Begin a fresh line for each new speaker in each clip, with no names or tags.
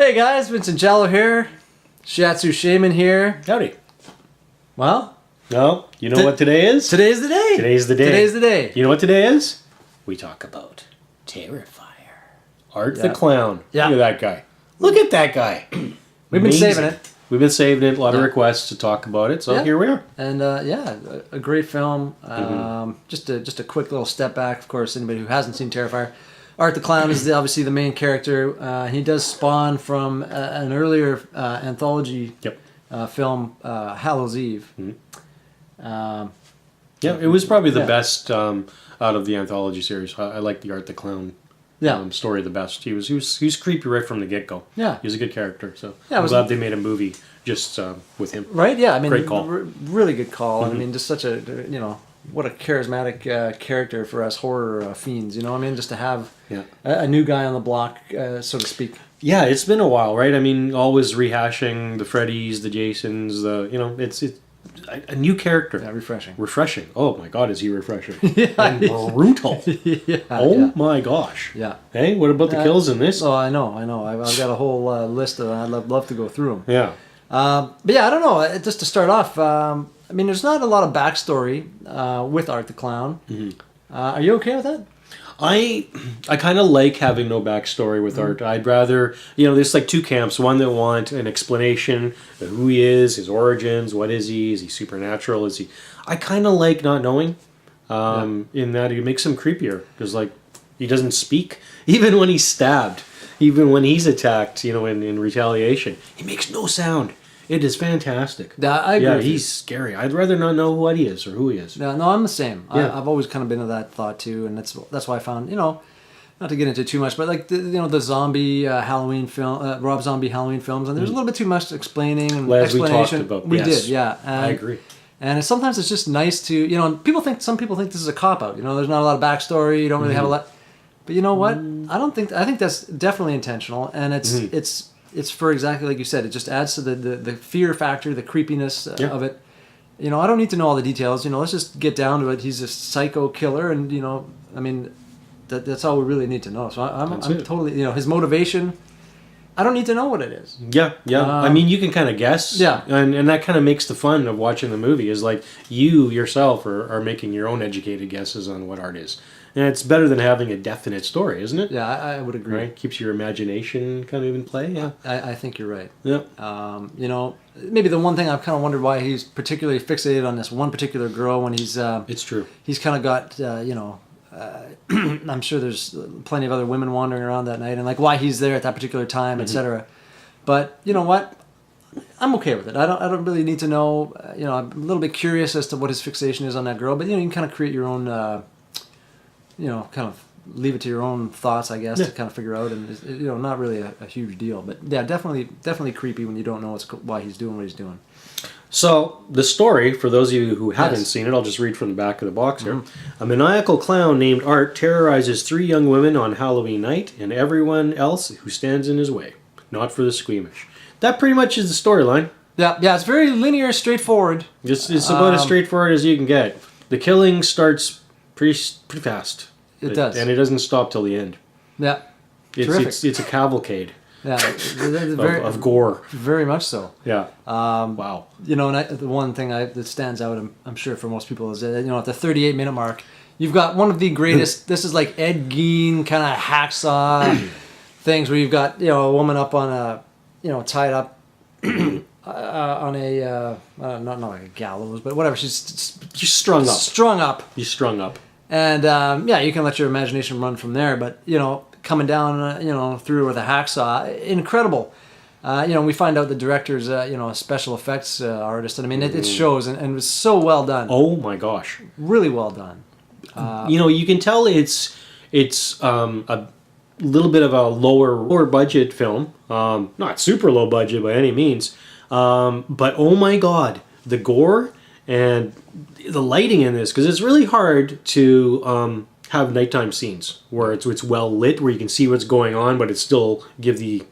Hey guys, Vincent Giallo here. Shiatsu Shaman here.
Howdy.
Well,
No, you know what today is?
Today's the day.
Today's the day.
Today's the day.
You know what today is? We talk about Terrifier. Art the Clown.
Yeah.
Look at that guy. Look at that guy.
We've been saving it.
We've been saving it. A lot of requests to talk about it, so here we are.
And a great film. Just a quick little step back. Of course, anybody who hasn't seen Terrifier, Art the Clown is obviously the main character. He does spawn from an earlier anthology film, Hallows Eve.
It was probably the best out of the anthology series. I like the Art the Clown story the best. He was creepy right from the get-go. Yeah. He was a good character, so I'm glad they made a movie just with him.
Right, yeah. I mean,
great call.
Really good call. I mean, just such a, what a charismatic character for us horror fiends, you know what I mean? Just to have a new guy on the block, so to speak. Yeah,
it's been a while, right? I mean, always rehashing the Freddys, the Jasons, it's a new character.
Yeah, refreshing.
Refreshing. Oh my God, is he refreshing? And brutal. My gosh.
Yeah.
Hey, what about the kills in this?
Oh, I know. I've got a whole list of them. I'd love to go through them.
Yeah.
But yeah, I don't know. Just to start off, I mean, there's not a lot of backstory with Art the Clown. Are you okay with that?
I kind of like having no backstory with Art. I'd rather, there's like two camps. One that want an explanation of who he is, his origins, what is he supernatural, is he... I kind of like not knowing, in that it makes him creepier, because like, he doesn't speak, even when he's stabbed, even when he's attacked, in retaliation. He makes no sound. It is fantastic.
Yeah, I agree.
Yeah, he's scary. I'd rather not know what he is or who he is.
Yeah, no, I'm the same. Yeah. I've always kind of been of that thought too, and that's why I found, not to get into too much, but like the zombie Halloween film, Rob Zombie Halloween films, and there's a little bit too much explaining and explanation.
We talked about.
We did, yeah. And,
I agree.
And sometimes it's just nice to, some people think this is a cop out. There's not a lot of backstory. You don't really have a lot. But you know what? I think that's definitely intentional, and it's for exactly like you said. It just adds to the fear factor, the creepiness of it. I don't need to know all the details. Let's just get down to it. He's a psycho killer, and I mean, that's all we really need to know. So I'm totally, his motivation. I don't need to know what it is.
Yeah. I mean, you can kind of guess. Yeah. And that kind of makes the fun of watching the movie. Is like you yourself are making your own educated guesses on what art is. And it's better than having a definite story, isn't it?
Yeah, I would agree.
Right? Keeps your imagination kind of in play, yeah.
I think you're right.
Yeah.
Maybe the one thing I've kind of wondered why he's particularly fixated on this one particular girl when he's...
it's true.
He's kind of got, I'm sure there's plenty of other women wandering around that night, and like why he's there at that particular time, etc. But you know what? I'm okay with it. I don't really need to know. I'm a little bit curious as to what his fixation is on that girl, but you can kind of create your own... kind of leave it to your own thoughts, I guess, to kind of figure out, and not really a huge deal, but yeah, definitely creepy when you don't know why he's doing what he's doing.
So the story, for those of you who haven't seen it, I'll just read from the back of the box here. A maniacal clown named Art terrorizes 3 young women on Halloween night, and everyone else who stands in his way. Not for the squeamish. That pretty much is the storyline. Yeah, it's very linear, straightforward. It's about as straightforward as you can get. The killing starts pretty fast.
It does.
And it doesn't stop till the end.
Yeah.
It's a cavalcade.
Yeah.
of gore.
Very much so.
Yeah.
Wow. And the one thing that stands out, I'm sure for most people, is that, at the 38-minute mark, you've got one of the greatest, this is like Ed Gein kind of hacksaw things where you've got, a woman up on a, tied up on a, not like a gallows, but whatever, she's
strung up. She's strung up.
And, you can let your imagination run from there, but, coming down, through with a hacksaw, incredible. We find out the director's, a special effects artist, and I mean, it shows, and it was so well done.
Oh my gosh.
Really well done.
You can tell it's a little bit of a lower budget film, not super low budget by any means, but oh my God, the gore and the lighting in this, because it's really hard to have nighttime scenes where it's well lit, where you can see what's going on, but it still give the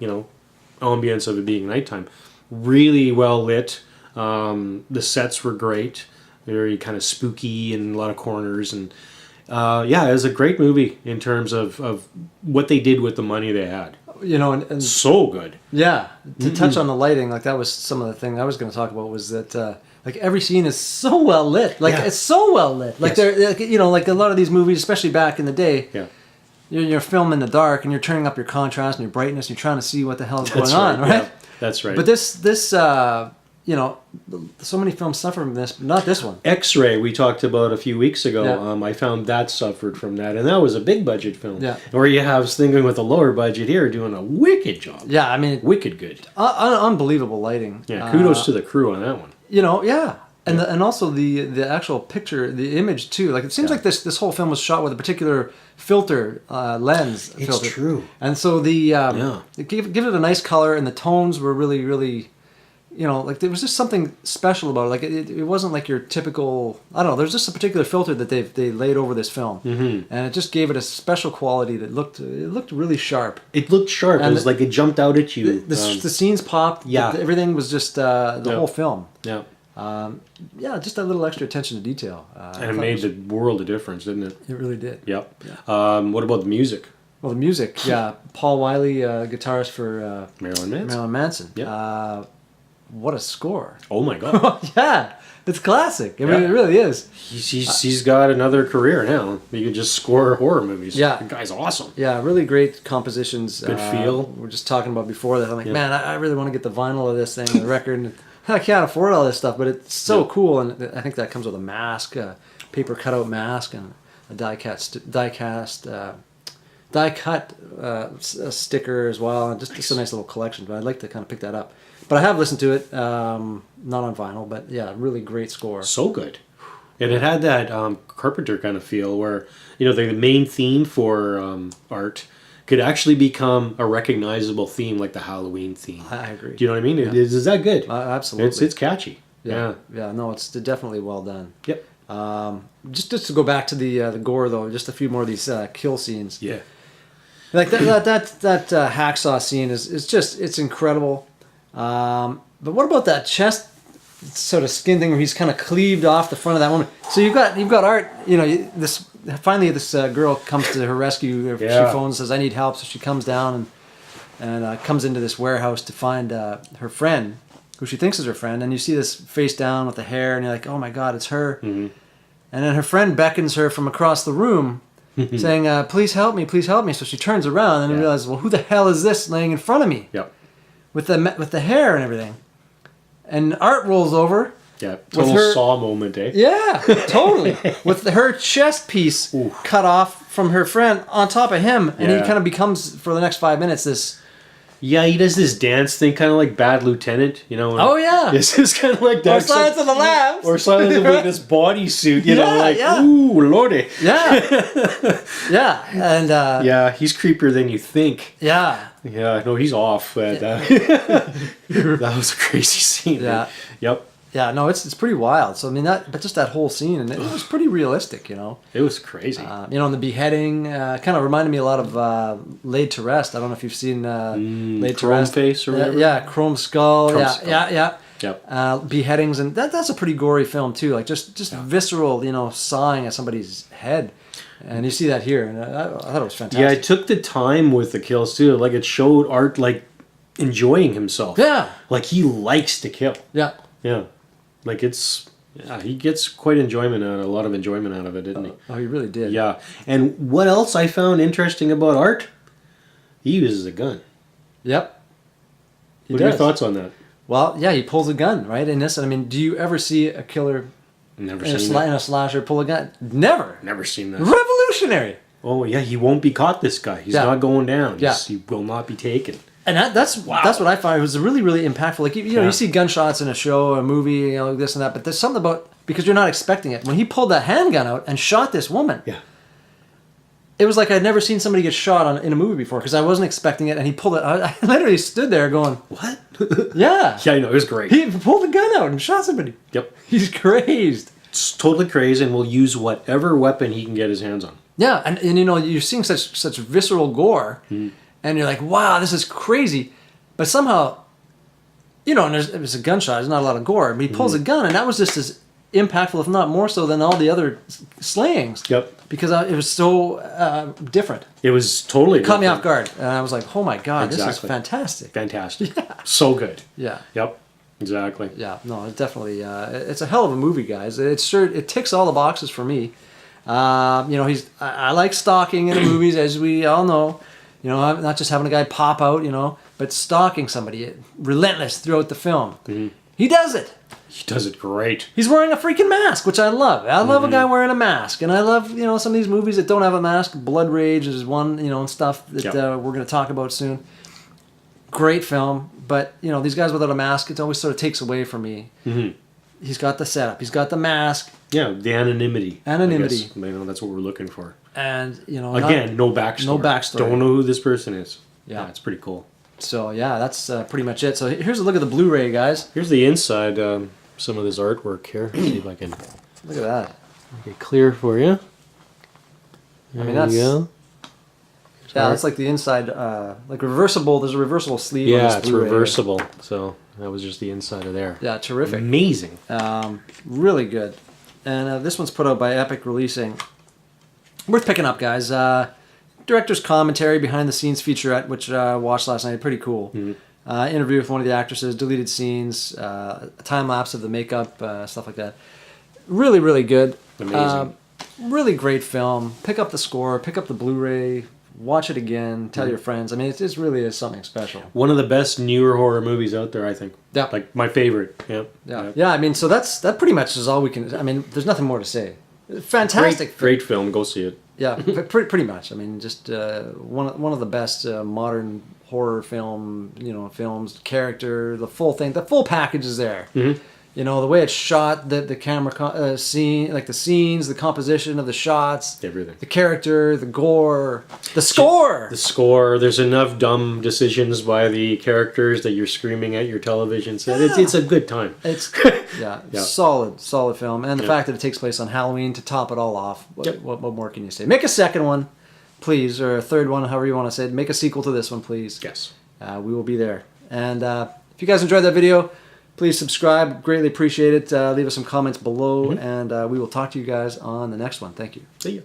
ambience of it being nighttime. Really well lit. The sets were great, very kind of spooky and a lot of corners, and it was a great movie in terms of what they did with the money they had.
You know, and
So good.
yeah, to touch on the lighting, like that was some of the thing I was going to talk about was that like every scene is so well lit. Like it's so well lit. Like they're like, you know, like a lot of these movies, especially back in the day.
Yeah.
You're filming in the dark and you're turning up your contrast and your brightness. And you're trying to see what the hell is going on, right?
Yeah, that's right.
But this you know, so many films suffer from this, but not this one.
X-Ray, we talked about a few weeks ago.
Yeah.
I found that suffered from that, and that was a big budget film.
Yeah.
Where you have thinking with a lower budget here doing a wicked job.
Yeah, I mean,
Wicked good.
Unbelievable lighting.
Yeah, kudos to the crew on that one.
You know, yeah. And and also the actual picture, the image too. Like it seems like this whole film was shot with a particular filter lens.
It's true.
And so it give it a nice color, and the tones were really, you know, like there was just something special about it. Like it wasn't like your typical. I don't know. There's just a particular filter that they laid over this film, and it just gave it a special quality that looked really sharp.
It looked sharp.
And
it was like it jumped out at you.
The scenes popped.
Yeah.
Everything was just the whole film.
Yeah.
Yeah, just that little extra attention to detail.
And it made the world a difference, didn't it?
It really did.
Yep. Yeah. What about the music?
Well, the music, yeah. Paul Wiley, guitarist for
Marilyn Manson.
Yeah. What a score.
Oh my God.
Yeah, it's classic. I mean, it really is.
He's got another career now. He can just score horror movies.
Yeah.
The guy's awesome.
Yeah, really great compositions.
Good feel.
We were just talking about before that. I'm like, man, I really want to get the vinyl of this thing, the record. And I can't afford all this stuff, but it's so cool. And I think that comes with a mask, a paper cutout mask, and a die cut sticker as well, and just a nice little collection. But I'd like to kind of pick that up. But I have listened to it, not on vinyl, but yeah, really great score.
So good. And it had that Carpenter kind of feel where, you know, the main theme for art could actually become a recognizable theme like the Halloween theme.
I agree.
Do you know what I mean? Yeah. Is that good?
Absolutely.
It's catchy.
Yeah. No, it's definitely well done.
Yep.
Just to go back to the gore though, just a few more of these kill scenes.
Yeah.
Like that hacksaw scene is just, it's incredible. But what about that chest sort of skin thing where he's kind of cleaved off the front of that woman? So you've got Art, you know, this girl comes to her rescue. She phones, says I need help, so she comes down and comes into this warehouse to find her friend, who she thinks is her friend, and you see this face down with the hair, and you're like, oh my God, it's her. Mm-hmm. And then her friend beckons her from across the room, saying, please help me. So she turns around and realizes, well, who the hell is this laying in front of me?
Yep.
With the hair and everything. And Art rolls over.
Yeah, total Saw moment, eh?
Yeah, totally. With her chest piece cut off from her friend on top of him. And he kind of becomes, for the next 5 minutes, this...
Yeah, he does this dance thing, kind of like Bad Lieutenant, you know.
Oh, yeah.
It's kind of like that.
Or Silence of the Lambs.
Or Silence of this bodysuit, you know, like, ooh, lordy.
Yeah. Yeah, and...
yeah, he's creepier than you think.
Yeah.
Yeah, no, he's off. That was a crazy scene.
Yeah.
Man. Yep.
Yeah, no, it's pretty wild. So I mean but just that whole scene, and it was pretty realistic, you know.
It was crazy.
You know, and the beheading kind of reminded me a lot of Laid to Rest. I don't know if you've seen Laid to Rest.
Chrome Face or whatever.
Yeah, Chrome Skull. Yeah.
Yep.
Beheadings, and that's a pretty gory film too. Like just visceral, you know, sawing at somebody's head. And you see that here, and I thought it was fantastic.
Yeah, it took the time with the kills too. Like it showed Art like enjoying himself.
Yeah.
Like he likes to kill.
Yeah.
Yeah. Like he gets quite a lot of enjoyment out of it, didn't he?
Oh, he really did.
Yeah. And what else I found interesting about Art? He uses a gun.
Yep.
What are your thoughts on that?
Well, yeah, he pulls a gun, right? In this, I mean, do you ever see a killer in a slasher pull a gun? Never.
Never seen that.
Revolutionary.
Oh, yeah, he won't be caught, this guy. He's not going down.
Yeah.
He will not be taken.
And that's what I find was really, really impactful. Like, you know, you see gunshots in a show, a movie, you know, this and that, but there's something about, because you're not expecting it. When he pulled that handgun out and shot this woman, it was like I'd never seen somebody get shot in a movie before, because I wasn't expecting it, and he pulled it. I literally stood there going,
what?
Yeah.
Yeah, I know, it was great.
He pulled the gun out and shot somebody.
Yep.
He's crazed.
It's totally crazy, and will use whatever weapon he can get his hands on. Yeah,
and you know, you're seeing such visceral gore, and you're like, wow, this is crazy. But somehow, you know, and it was a gunshot, there's not a lot of gore, but he pulls a gun, and that was just as impactful, if not more so, than all the other slayings.
Yep.
Because it was so different.
It was totally
It caught me off guard, and I was like, "Oh my god, this is
Exactly.
fantastic!"
Fantastic. So good.
Yeah.
Yep. Exactly.
Yeah, no, it's definitely it's a hell of a movie, guys. It ticks all the boxes for me. I like stalking in the movies, as we all know. Not just having a guy pop out, but stalking somebody, relentless throughout the film.
Mm-hmm.
He does it.
He does it great.
He's wearing a freaking mask, which I love. I love a guy wearing a mask, and I love some of these movies that don't have a mask. Blood Rage is one, and stuff that we're going to talk about soon. Great film, but these guys without a mask, it always sort of takes away from me. Mm-hmm. He's got the setup. He's got the mask.
Yeah, the anonymity.
Anonymity.
That's what we're looking for.
And
again, no backstory.
No backstory.
Don't know who this person is.
Yeah,
it's pretty cool.
So yeah, that's pretty much it. So here's a look at the Blu-ray, guys.
Here's the inside. Some of this artwork here. See if I can
look at that.
Make it clear for you.
I mean, that's that's like the inside, like reversible. There's a reversible sleeve.
Yeah,
on this
it's
Blu-ray.
reversible. So that was just the inside of there.
Yeah, terrific.
Amazing.
Really good. And this one's put out by Epic Releasing. Worth picking up, guys. Director's commentary, behind the scenes featurette, which I watched last night. Pretty cool. Mm-hmm. Interview with one of the actresses, deleted scenes, time lapse of the makeup, stuff like that. Really, really good.
Amazing.
Really great film. Pick up the score, pick up the Blu-ray, watch it again, tell your friends. I mean, it really is something special.
One of the best newer horror movies out there, I think.
Yeah.
Like my favorite. Yep.
Yeah.
Yep.
Yeah, I mean, so that pretty much is all we can. I mean, there's nothing more to say. Fantastic.
Great film. Go see it.
Yeah, pretty much. I mean, just one of the best modern horror films, character, the full thing, the full package is there. Mm-hmm. The way it's shot, the camera scene, like the scenes, the composition of the shots,
everything,
the character, the gore, the score.
The score. There's enough dumb decisions by the characters that you're screaming at your television set. Yeah. It's a good time.
It's solid film, and the fact that it takes place on Halloween to top it all off. What more can you say? Make a second one, please, or a third one, however you want to say it. Make a sequel to this one, please.
Yes.
We will be there. And if you guys enjoyed that video, please subscribe. Greatly appreciate it. Leave us some comments below, and we will talk to you guys on the next one. Thank you.
See you.